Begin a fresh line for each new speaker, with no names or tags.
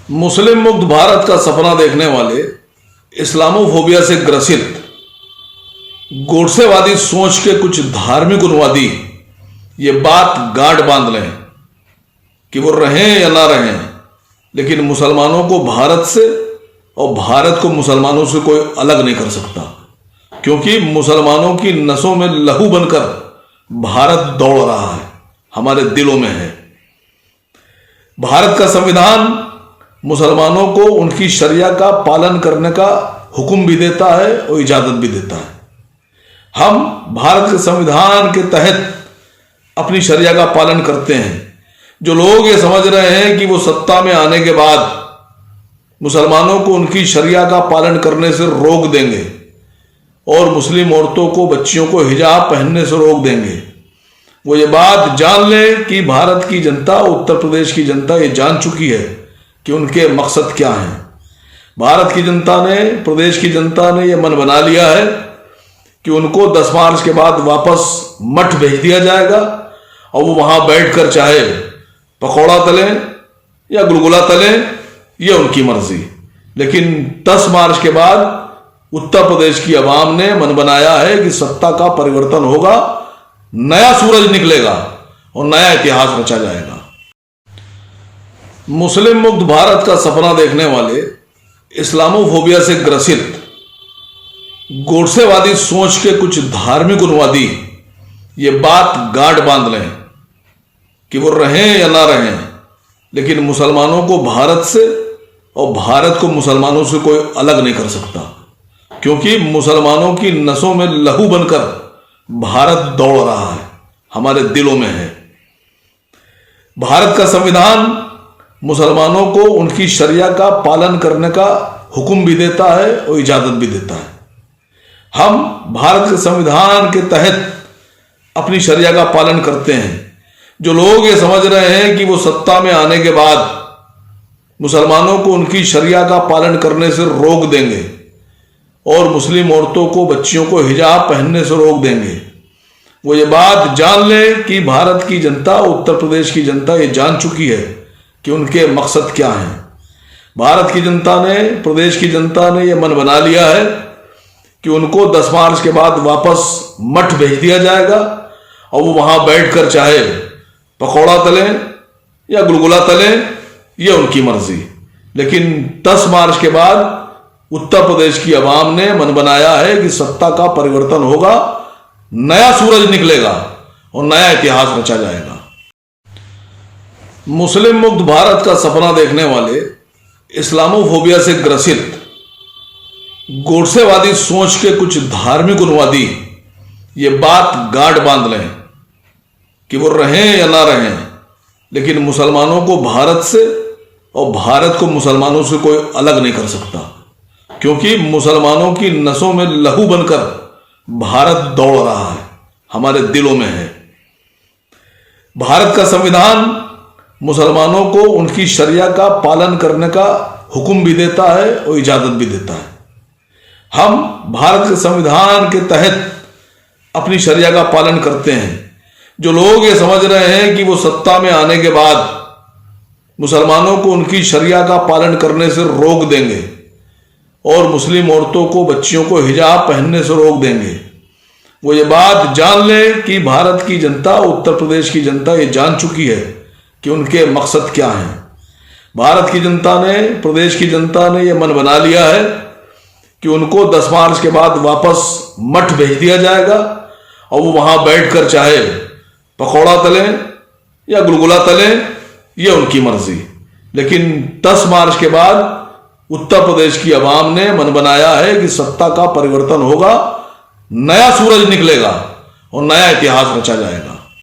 मुस्लिम मुक्त भारत का सपना देखने वाले, इस्लामोफोबिया से ग्रसित, गोडसेवादी सोच के कुछ धार्मिक उन्मादी ये बात गांठ बांध लें कि वो रहें या ना रहें, लेकिन मुसलमानों को भारत से और भारत को मुसलमानों से कोई अलग नहीं कर सकता, क्योंकि मुसलमानों की नसों में लहू बनकर भारत दौड़ रहा है, हमारे दिलों में है। भारत का संविधान मुसलमानों को उनकी शरिया का पालन करने का हुक्म भी देता है और इजाजत भी देता है। हम भारत के संविधान के तहत अपनी शरिया का पालन करते हैं। जो लोग ये समझ रहे हैं कि वो सत्ता में आने के बाद मुसलमानों को उनकी शरिया का पालन करने से रोक देंगे और मुस्लिम औरतों को, बच्चियों को हिजाब पहनने से रोक देंगे, वो ये बात जान लें कि भारत की जनता, उत्तर प्रदेश की जनता ये जान चुकी है कि उनके मकसद क्या हैं। भारत की जनता ने, प्रदेश की जनता ने यह मन बना लिया है कि उनको 10 मार्च के बाद वापस मठ भेज दिया जाएगा और वो वहां बैठकर चाहे पकौड़ा तलें या गुलगुला तलें, यह उनकी मर्जी। लेकिन 10 मार्च के बाद उत्तर प्रदेश की आवाम ने मन बनाया है कि सत्ता का परिवर्तन होगा, नया सूरज निकलेगा और नया इतिहास रचा जाएगा। मुस्लिम मुक्त भारत का सपना देखने वाले, इस्लामोफोबिया से ग्रसित, गोडसेवादी सोच के कुछ धार्मिक उन्मादी ये बात गांठ बांध लें कि वो रहें या ना रहें, लेकिन मुसलमानों को भारत से और भारत को मुसलमानों से कोई अलग नहीं कर सकता, क्योंकि मुसलमानों की नसों में लहू बनकर भारत दौड़ रहा है, हमारे दिलों में है। भारत का संविधान मुसलमानों को उनकी शरिया का पालन करने का हुक्म भी देता है और इजाजत भी देता है। हम भारत के संविधान के तहत अपनी शरिया का पालन करते हैं। जो लोग ये समझ रहे हैं कि वो सत्ता में आने के बाद मुसलमानों को उनकी शरिया का पालन करने से रोक देंगे और मुस्लिम औरतों को, बच्चियों को हिजाब पहनने से रोक देंगे, वो ये बात जान लें कि भारत की जनता, उत्तर प्रदेश की जनता ये जान चुकी है कि उनके मकसद क्या हैं। भारत की जनता ने, प्रदेश की जनता ने यह मन बना लिया है कि उनको 10 मार्च के बाद वापस मठ भेज दिया जाएगा और वो वहां बैठकर चाहे पकौड़ा तलें या गुलगुला तलें, यह उनकी मर्जी। लेकिन 10 मार्च के बाद उत्तर प्रदेश की आवाम ने मन बनाया है कि सत्ता का परिवर्तन होगा, नया सूरज निकलेगा और नया इतिहास रचा जाएगा। मुस्लिम मुक्त भारत का सपना देखने वाले, इस्लामोफोबिया से ग्रसित, गोडसेवादी सोच के कुछ धार्मिक उन्मादी ये बात गांठ बांध लें कि वो रहें या ना रहें, लेकिन मुसलमानों को भारत से और भारत को मुसलमानों से कोई अलग नहीं कर सकता, क्योंकि मुसलमानों की नसों में लहू बनकर भारत दौड़ रहा है, हमारे दिलों में है। भारत का संविधान मुसलमानों को उनकी शरिया का पालन करने का हुक्म भी देता है और इजाजत भी देता है। हम भारत के संविधान के तहत अपनी शरिया का पालन करते हैं। जो लोग ये समझ रहे हैं कि वो सत्ता में आने के बाद मुसलमानों को उनकी शरिया का पालन करने से रोक देंगे और मुस्लिम औरतों को, बच्चियों को हिजाब पहनने से रोक देंगे, वो ये बात जान लें कि भारत की जनता, उत्तर प्रदेश की जनता ये जान चुकी है कि उनके मकसद क्या हैं। भारत की जनता ने, प्रदेश की जनता ने यह मन बना लिया है कि उनको 10 मार्च के बाद वापस मठ भेज दिया जाएगा और वो वहां बैठकर चाहे पकौड़ा तलें या गुलगुला तलें, यह उनकी मर्जी। लेकिन 10 मार्च के बाद उत्तर प्रदेश की आवाम ने मन बनाया है कि सत्ता का परिवर्तन होगा, नया सूरज निकलेगा और नया इतिहास रचा जाएगा।